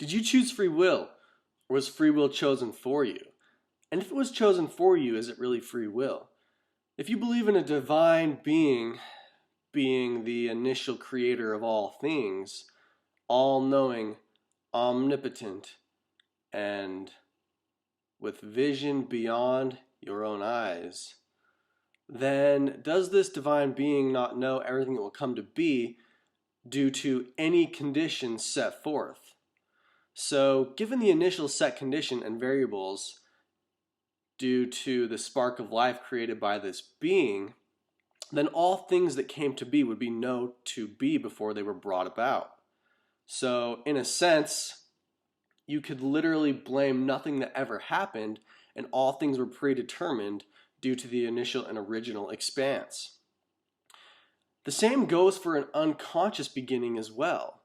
Did you choose free will, or was free will chosen for you? And if it was chosen for you, is it really free will? If you believe in a divine being the initial creator of all things, all knowing, omnipotent, and with vision beyond your own eyes, then does this divine being not know everything that will come to be due to any conditions set forth? So, given the initial set condition and variables due to the spark of life created by this being, then all things that came to be would be known to be before they were brought about. So, in a sense, you could literally blame nothing that ever happened, and all things were predetermined due to the initial and original expanse. The same goes for an unconscious beginning as well,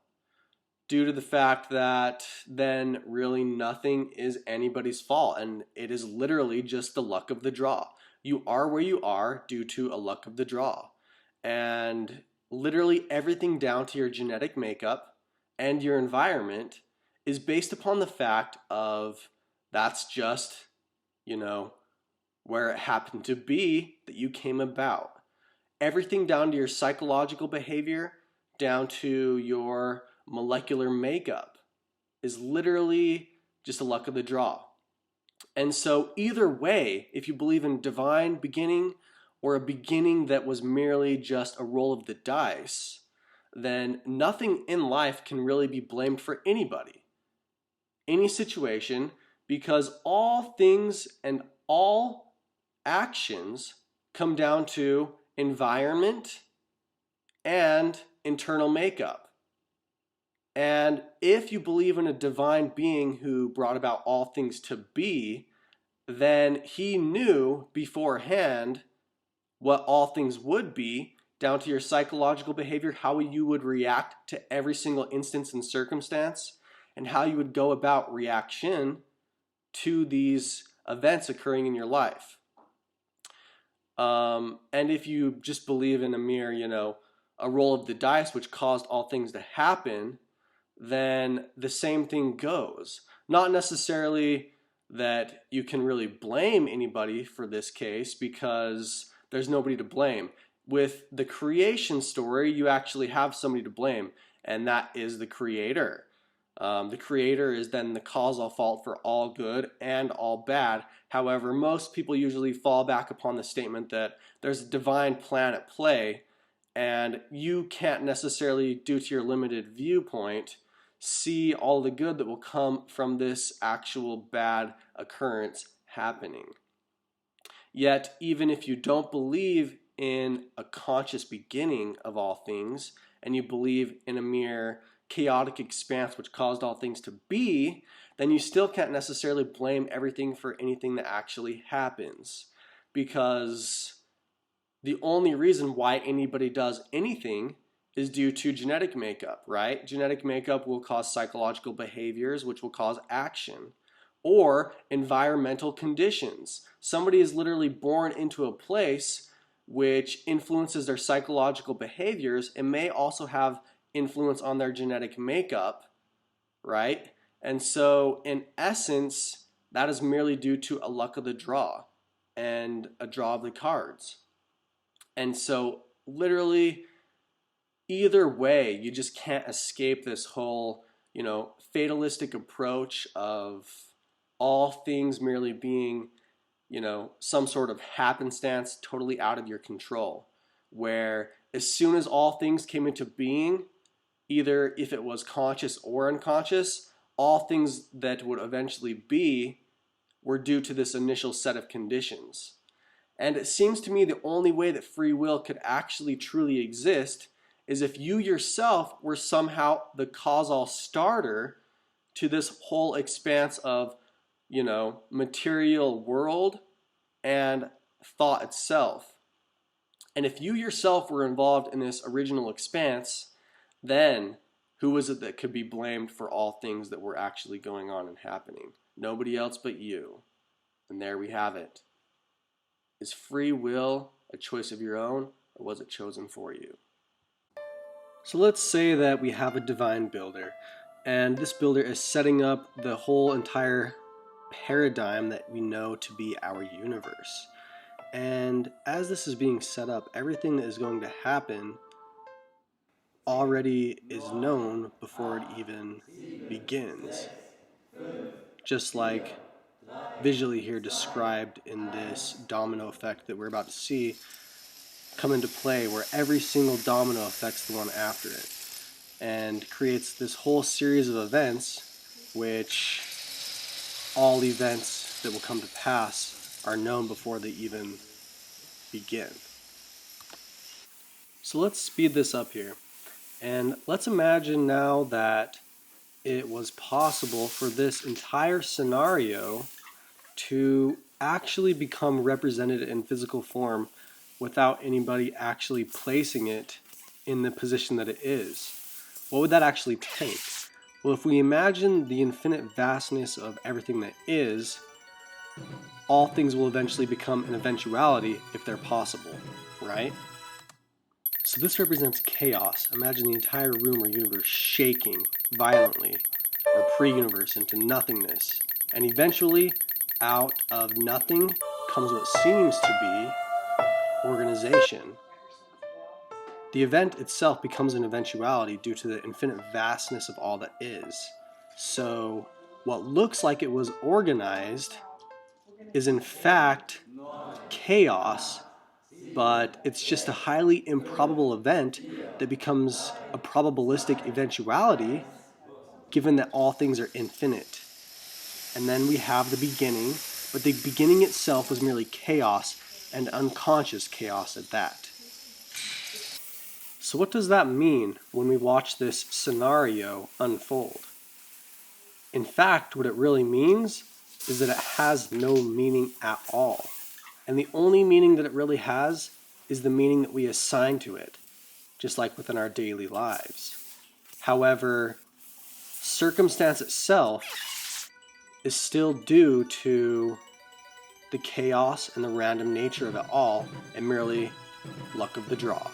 due to the fact that then really nothing is anybody's fault, and it is literally just the luck of the draw. You are where you are due to a luck of the draw. And literally everything down to your genetic makeup and your environment is based upon the fact of that's just, where it happened to be that you came about. Everything down to your psychological behavior, down to your molecular makeup is literally just a luck of the draw. And so either way, if you believe in divine beginning or a beginning that was merely just a roll of the dice, then nothing in life can really be blamed for anybody, any situation, because all things and all actions come down to environment and internal makeup. And if you believe in a divine being who brought about all things to be, then he knew beforehand what all things would be, down to your psychological behavior, how you would react to every single instance and circumstance, and how you would go about reaction to these events occurring in your life. And if you just believe in a mere, a roll of the dice which caused all things to happen, then the same thing goes. Not necessarily that you can really blame anybody for this case, because there's nobody to blame. With the creation story, you actually have somebody to blame, and that is the creator. The creator is then the causal fault for all good and all bad. However, most people usually fall back upon the statement that there's a divine plan at play, and you can't necessarily, due to your limited viewpoint, see all the good that will come from this actual bad occurrence happening. Yet, even if you don't believe in a conscious beginning of all things, and you believe in a mere chaotic expanse which caused all things to be, then you still can't necessarily blame everything for anything that actually happens. Because the only reason why anybody does anything is due to genetic makeup, right? Genetic makeup will cause psychological behaviors which will cause action. Or environmental conditions. Somebody is literally born into a place which influences their psychological behaviors and may also have influence on their genetic makeup, right? And so in essence, that is merely due to a luck of the draw and a draw of the cards. And so literally either way, you just can't escape this whole, fatalistic approach of all things merely being, some sort of happenstance totally out of your control, where as soon as all things came into being, either if it was conscious or unconscious, all things that would eventually be were due to this initial set of conditions. And it seems to me the only way that free will could actually truly exist is if you yourself were somehow the causal starter to this whole expanse of, material world and thought itself. And if you yourself were involved in this original expanse, then who was it that could be blamed for all things that were actually going on and happening? Nobody else but you. And there we have it. Is free will a choice of your own, or was it chosen for you? So let's say that we have a divine builder, And this builder is setting up the whole entire paradigm that we know to be our universe. And as this is being set up, everything that is going to happen already is known before it even begins. Just like visually here described in this domino effect that we're about to see come into play, where every single domino affects the one after it and creates this whole series of events, which all events that will come to pass are known before they even begin. So let's speed this up here, and let's imagine now that it was possible for this entire scenario to actually become represented in physical form without anybody actually placing it in the position that it is. What would that actually take? Well, if we imagine the infinite vastness of everything that is, all things will eventually become an eventuality if they're possible, right? So this represents chaos. Imagine the entire room or universe shaking violently, or pre-universe, into nothingness. And eventually, out of nothing comes what seems to be organization. The event itself becomes an eventuality due to the infinite vastness of all that is. So what looks like it was organized is in fact chaos, but it's just a highly improbable event that becomes a probabilistic eventuality given that all things are infinite. And then we have the beginning, but the beginning itself was merely chaos, and unconscious chaos at that. So what does that mean when we watch this scenario unfold? In fact, what it really means is that it has no meaning at all. And the only meaning that it really has is the meaning that we assign to it, just like within our daily lives. However, circumstance itself is still due to the chaos and the random nature of it all, and merely luck of the draw.